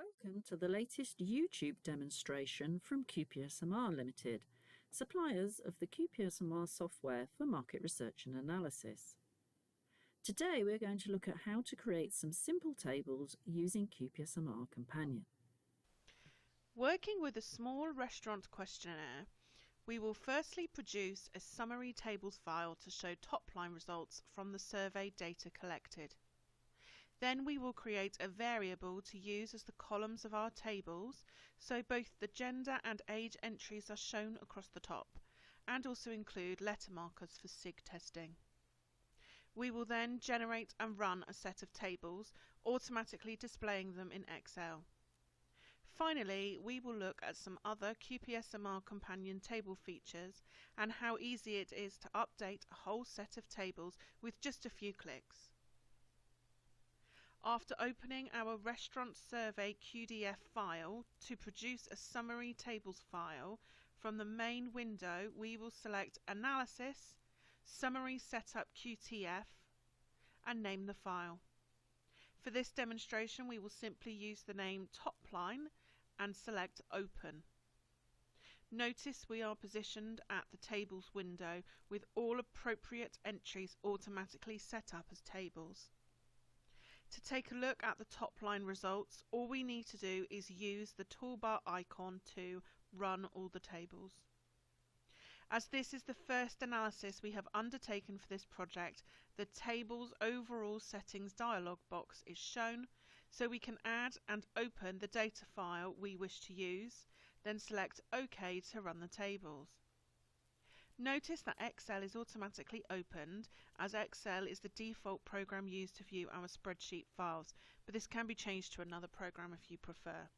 Welcome to the latest YouTube demonstration from QPSMR Limited, suppliers of the QPSMR software for market research and analysis. Today we're going to look at how to create some simple tables using QPSMR Companion. Working with a small restaurant questionnaire, we will firstly produce a summary tables file to show top-line results from the survey data collected. Then we will create a variable to use as the columns of our tables, so both the gender and age entries are shown across the top, and also include letter markers for SIG testing. We will then generate and run a set of tables, automatically displaying them in Excel. Finally, we will look at some other QPSMR Companion table features and how easy it is to update a whole set of tables with just a few clicks. After opening our restaurant survey QDF file to produce a summary tables file, from the main window we will select Analysis, Summary Setup QTF and name the file. For this demonstration we will simply use the name Topline and select Open. Notice we are positioned at the Tables window with all appropriate entries automatically set up as tables. To take a look at the top line results, all we need to do is use the toolbar icon to run all the tables. As this is the first analysis we have undertaken for this project, the table's overall settings dialog box is shown, so we can add and open the data file we wish to use, then select OK to run the tables. Notice that Excel is automatically opened, as Excel is the default program used to view our spreadsheet files, but this can be changed to another program if you prefer.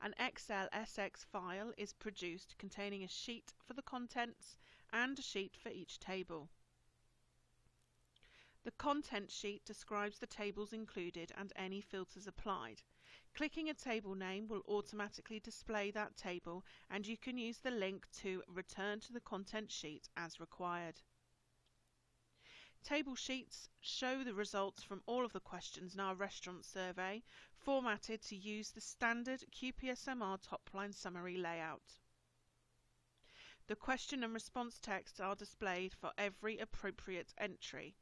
An Excel SX file is produced containing a sheet for the contents and a sheet for each table. The content sheet describes the tables included and any filters applied. Clicking a table name will automatically display that table, and you can use the link to return to the content sheet as required. Table sheets show the results from all of the questions in our restaurant survey, formatted to use the standard QPSMR top-line summary layout. The question and response text are displayed for every appropriate entry,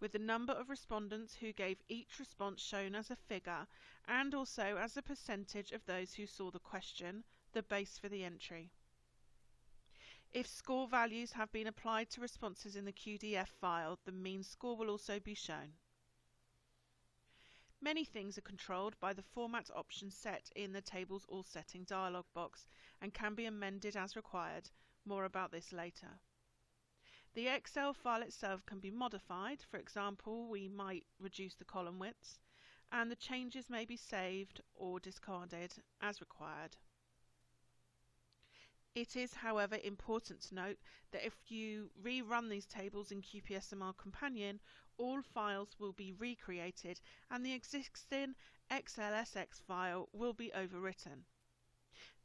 with the number of respondents who gave each response shown as a figure, and also as a percentage of those who saw the question, the base for the entry. If score values have been applied to responses in the QDF file, the mean score will also be shown. Many things are controlled by the format option set in the Tables All Setting dialog box and can be amended as required. More about this later. The Excel file itself can be modified. For example, we might reduce the column widths, and the changes may be saved or discarded as required. It is, however, important to note that if you rerun these tables in QPSMR Companion, all files will be recreated and the existing XLSX file will be overwritten.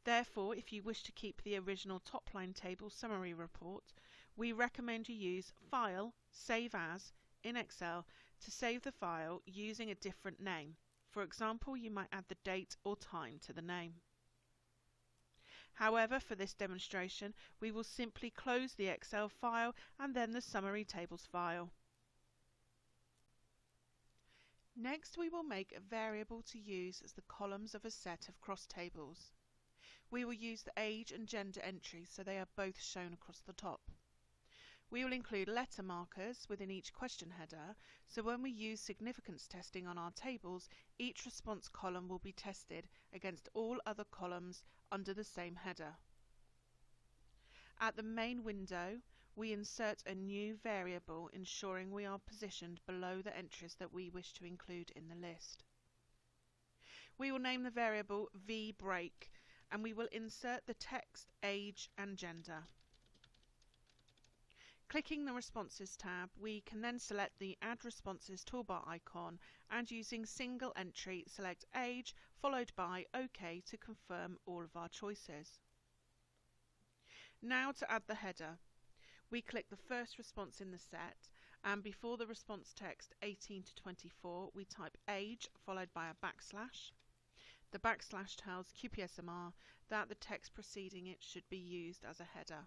Therefore, if you wish to keep the original top-line table summary report, we recommend you use File, Save As in Excel to save the file using a different name. For example, you might add the date or time to the name. However, for this demonstration, we will simply close the Excel file and then the summary tables file. Next, we will make a variable to use as the columns of a set of cross tables. We will use the age and gender entries so they are both shown across the top. We will include letter markers within each question header, so when we use significance testing on our tables, each response column will be tested against all other columns under the same header. At the main window, we insert a new variable, ensuring we are positioned below the entries that we wish to include in the list. We will name the variable VBreak, and we will insert the text, age and gender. Clicking the Responses tab, we can then select the Add Responses toolbar icon and using single entry select age followed by OK to confirm all of our choices. Now to add the header. We click the first response in the set, and before the response text 18 to 24 we type age followed by a backslash. the backslash tells QPSMR that the text preceding it should be used as a header.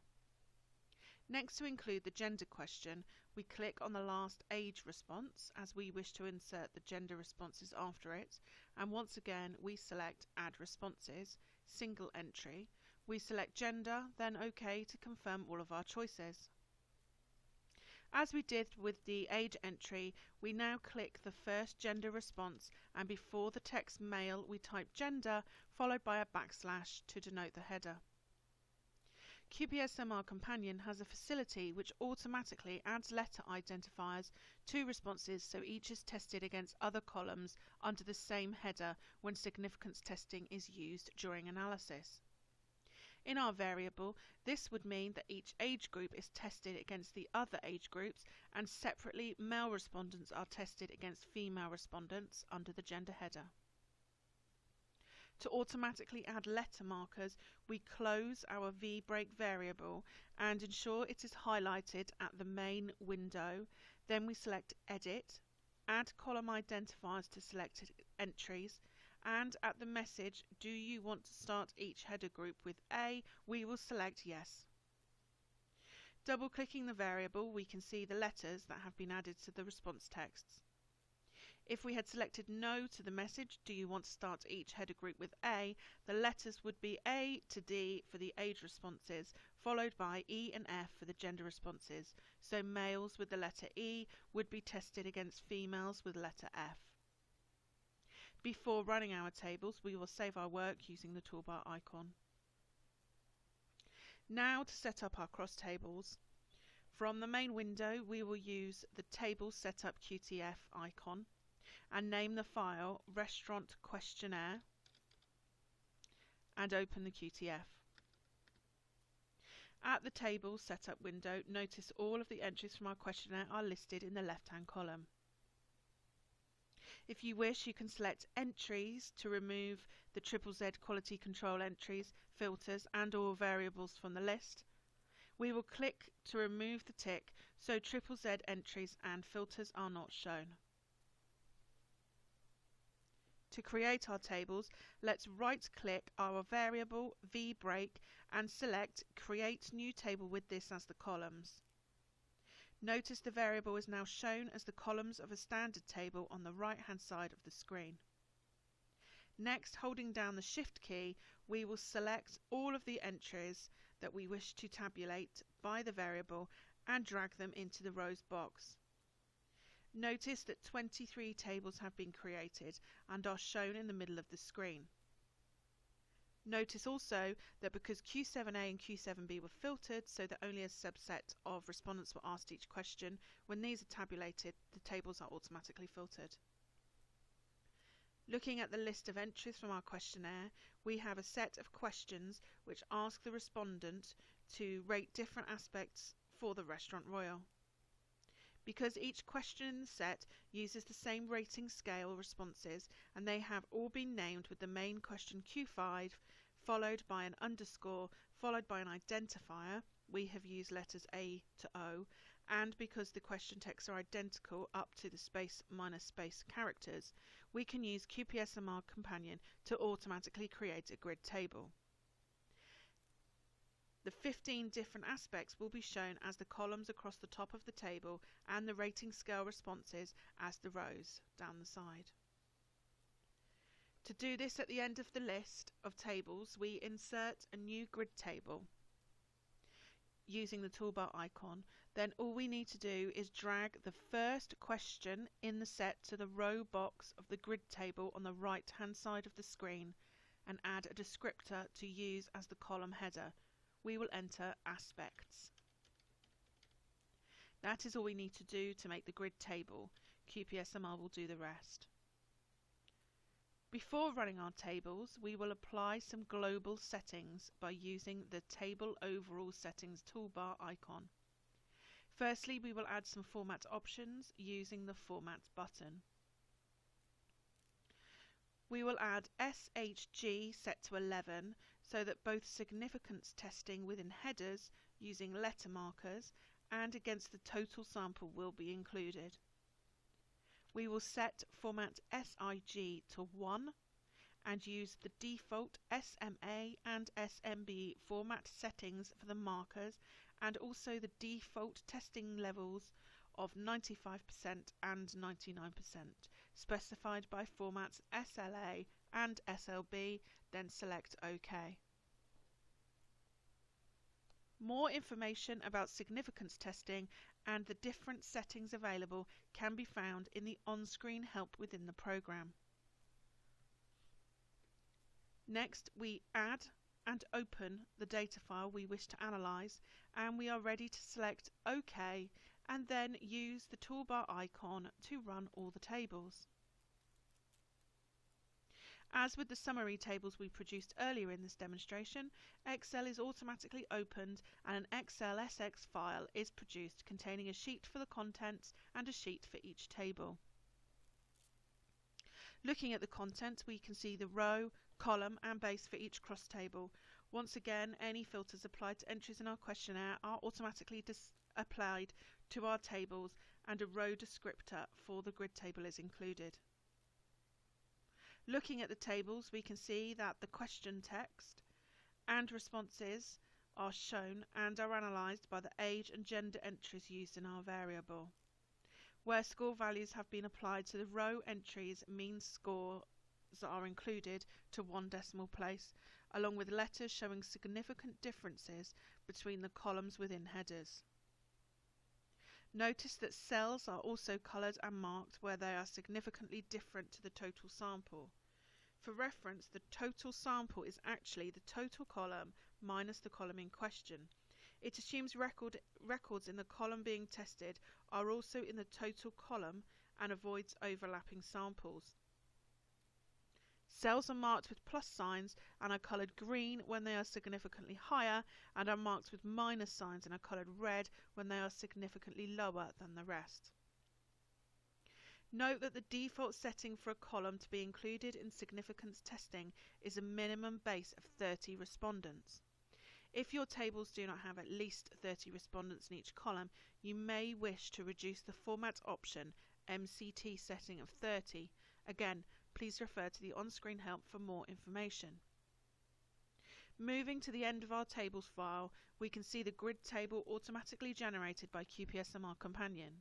Next, to include the gender question, we click on the last age response as we wish to insert the gender responses after it, and once again we select Add Responses, single entry. We select gender, then OK to confirm all of our choices. As we did with the age entry, we now click the first gender response, and before the text male we type gender followed by a backslash to denote the header. QPSMR Companion has a facility which automatically adds letter identifiers to responses, so each is tested against other columns under the same header when significance testing is used during analysis. In our variable, this would mean that each age group is tested against the other age groups, and separately male respondents are tested against female respondents under the gender header. To automatically add letter markers, we close our VBreak variable and ensure it is highlighted at the main window. Then we select Edit, add column identifiers to selected entries, and at the message, do you want to start each header group with A, we will select Yes. Double-clicking the variable, we can see the letters that have been added to the response texts. If we had selected No to the message, do you want to start each header group with A, the letters would be A to D for the age responses, followed by E and F for the gender responses. So males with the letter E would be tested against females with letter F. Before running our tables, we will save our work using the toolbar icon. Now to set up our cross tables. From the main window, we will use the Table Setup QTF icon and name the file Restaurant Questionnaire and open the QTF. At the Table Setup window, notice all of the entries from our questionnaire are listed in the left-hand column. If you wish, you can select Entries to remove the ZZZ quality control entries, filters and all variables from the list. We will click to remove the tick so ZZZ entries and filters are not shown. To create our tables, let's right-click our variable VBreak and select Create New Table with this as the columns. Notice the variable is now shown as the columns of a standard table on the right-hand side of the screen. Next, holding down the Shift key, we will select all of the entries that we wish to tabulate by the variable and drag them into the rows box. Notice that 23 tables have been created and are shown in the middle of the screen. Notice also that because Q7A and Q7B were filtered so that only a subset of respondents were asked each question, when these are tabulated, the tables are automatically filtered. Looking at the list of entries from our questionnaire, we have a set of questions which ask the respondent to rate different aspects for the Restaurant Royal. Because each question in the set uses the same rating scale responses and they have all been named with the main question Q5 followed by an underscore followed by an identifier, we have used letters A to O, and because the question texts are identical up to the space minus space characters, we can use QPSMR Companion to automatically create a grid table. The 15 different aspects will be shown as the columns across the top of the table and the rating scale responses as the rows down the side. To do this at the end of the list of tables, we insert a new grid table using the toolbar icon. Then all we need to do is drag the first question in the set to the row box of the grid table on the right hand side of the screen and add a descriptor to use as the column header. We will enter aspects. That is all we need to do to make the grid table. QPSMR will do the rest. Before running our tables, we will apply some global settings by using the Table Overall Settings toolbar icon. Firstly, we will add some format options using the Format button. We will add SHG set to 11 so that both significance testing within headers using letter markers and against the total sample will be included. We will set format SIG to 1 and use the default SMA and SMB format settings for the markers, and also the default testing levels of 95% and 99% specified by formats SLA and SLB, then select OK. More information about significance testing and the different settings available can be found in the on-screen help within the program. Next, we add and open the data file we wish to analyze, and we are ready to select OK and then use the toolbar icon to run all the tables. As with the summary tables we produced earlier in this demonstration, Excel is automatically opened and an XLSX file is produced containing a sheet for the contents and a sheet for each table. Looking at the content, we can see the row, column and base for each cross table. Once again, any filters applied to entries in our questionnaire are automatically applied to our tables, and a row descriptor for the grid table is included. Looking at the tables, we can see that the question text and responses are shown and are analysed by the age and gender entries used in our variable. Where score values have been applied to the row entries, mean scores are included to 1 decimal place, along with letters showing significant differences between the columns within headers. Notice that cells are also coloured and marked where they are significantly different to the total sample. For reference, the total sample is actually the total column minus the column in question. It assumes records in the column being tested are also in the total column and avoids overlapping samples. Cells are marked with plus signs and are coloured green when they are significantly higher, and are marked with minus signs and are coloured red when they are significantly lower than the rest. Note that the default setting for a column to be included in significance testing is a minimum base of 30 respondents. If your tables do not have at least 30 respondents in each column, you may wish to reduce the format option MCT setting of 30. Again, please refer to the on-screen help for more information. Moving to the end of our tables file, we can see the grid table automatically generated by QPSMR Companion.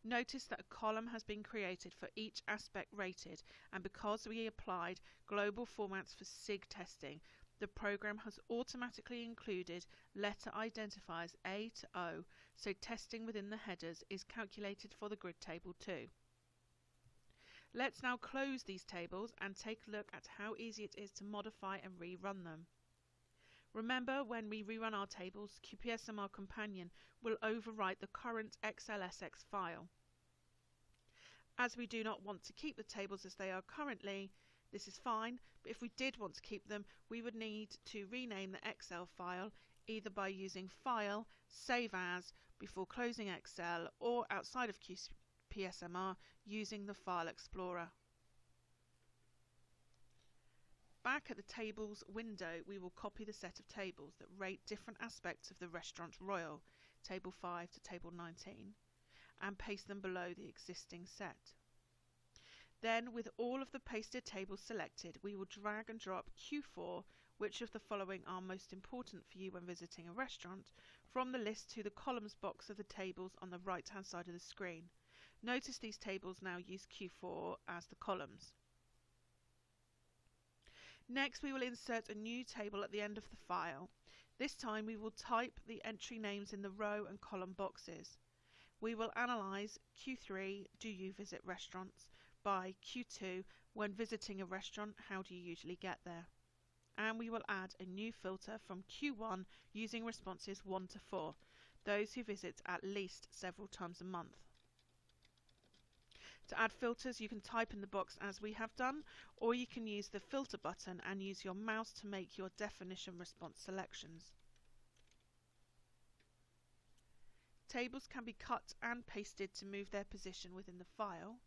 Notice that a column has been created for each aspect rated, and because we applied global formats for SIG testing, the program has automatically included letter identifiers A to O, so testing within the headers is calculated for the grid table too. Let's now close these tables and take a look at how easy it is to modify and rerun them. Remember, when we rerun our tables, QPSMR Companion will overwrite the current XLSX file. As we do not want to keep the tables as they are currently, this is fine, but if we did want to keep them, we would need to rename the Excel file either by using File, Save As before closing Excel, or outside of QPSMR using the File Explorer. Back at the Tables window, we will copy the set of tables that rate different aspects of the Restaurant Royal, Table 5 to Table 19, and paste them below the existing set. Then, with all of the pasted tables selected, we will drag and drop Q4, which of the following are most important for you when visiting a restaurant, from the list to the columns box of the tables on the right hand side of the screen. Notice these tables now use Q4 as the columns. Next, we will insert a new table at the end of the file. This time we will type the entry names in the row and column boxes. We will analyse Q3, do you visit restaurants, by Q2, when visiting a restaurant, how do you usually get there? And we will add a new filter from Q1 using responses 1 to 4, those who visit at least several times a month. To add filters, you can type in the box as we have done, or you can use the filter button and use your mouse to make your definition response selections. Tables can be cut and pasted to move their position within the file.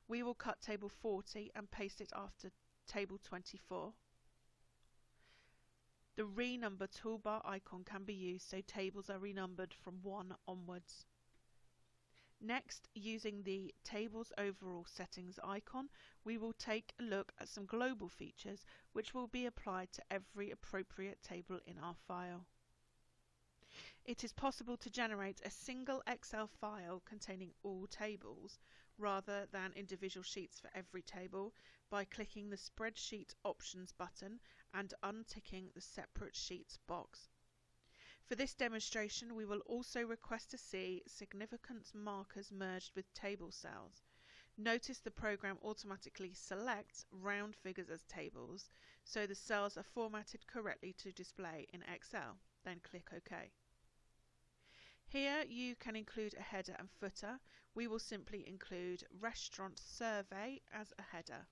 We will cut table 40 and paste it after table 24. The renumber toolbar icon can be used so tables are renumbered from 1 onwards. Next, using the Tables Overall Settings icon, we will take a look at some global features which will be applied to every appropriate table in our file. It is possible to generate a single Excel file containing all tables, rather than individual sheets for every table, by clicking the Spreadsheet Options button and unticking the Separate Sheets box. For this demonstration, we will also request to see significance markers merged with table cells. Notice the program automatically selects round figures as tables, so the cells are formatted correctly to display in Excel. Then click OK. Here you can include a header and footer. We will simply include Restaurant Survey as a header.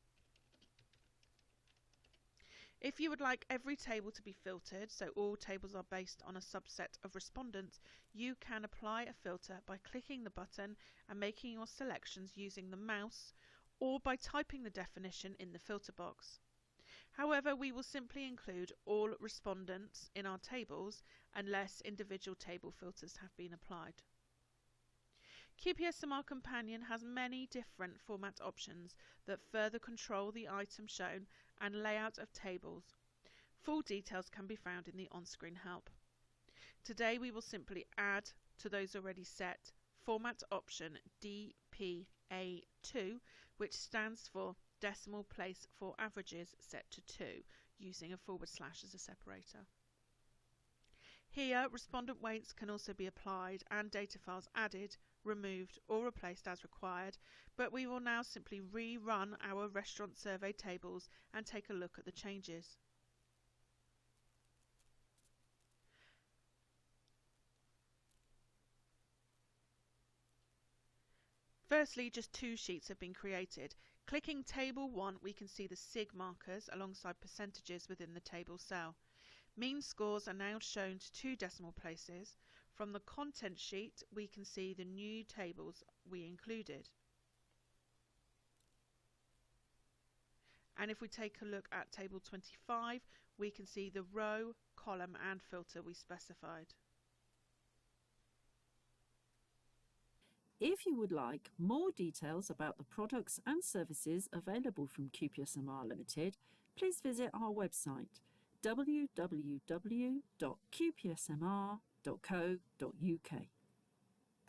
If you would like every table to be filtered, so all tables are based on a subset of respondents, you can apply a filter by clicking the button and making your selections using the mouse, or by typing the definition in the filter box. However, we will simply include all respondents in our tables unless individual table filters have been applied. QPSMR Companion has many different format options that further control the item shown and layout of tables. Full details can be found in the on-screen help. Today we will simply add to those already set format option DPA2, which stands for decimal place for averages set to 2, using a / as a separator. Here, respondent weights can also be applied and data files added, removed or replaced as required, but we will now simply rerun our restaurant survey tables and take a look at the changes. Firstly, just 2 sheets have been created. Clicking Table 1, we can see the SIG markers alongside percentages within the table cell. Mean scores are now shown to 2 decimal places. From the content sheet, we can see the new tables we included. And if we take a look at table 25, we can see the row, column and filter we specified. If you would like more details about the products and services available from QPSMR Limited, please visit our website www.qpsmr.co.uk.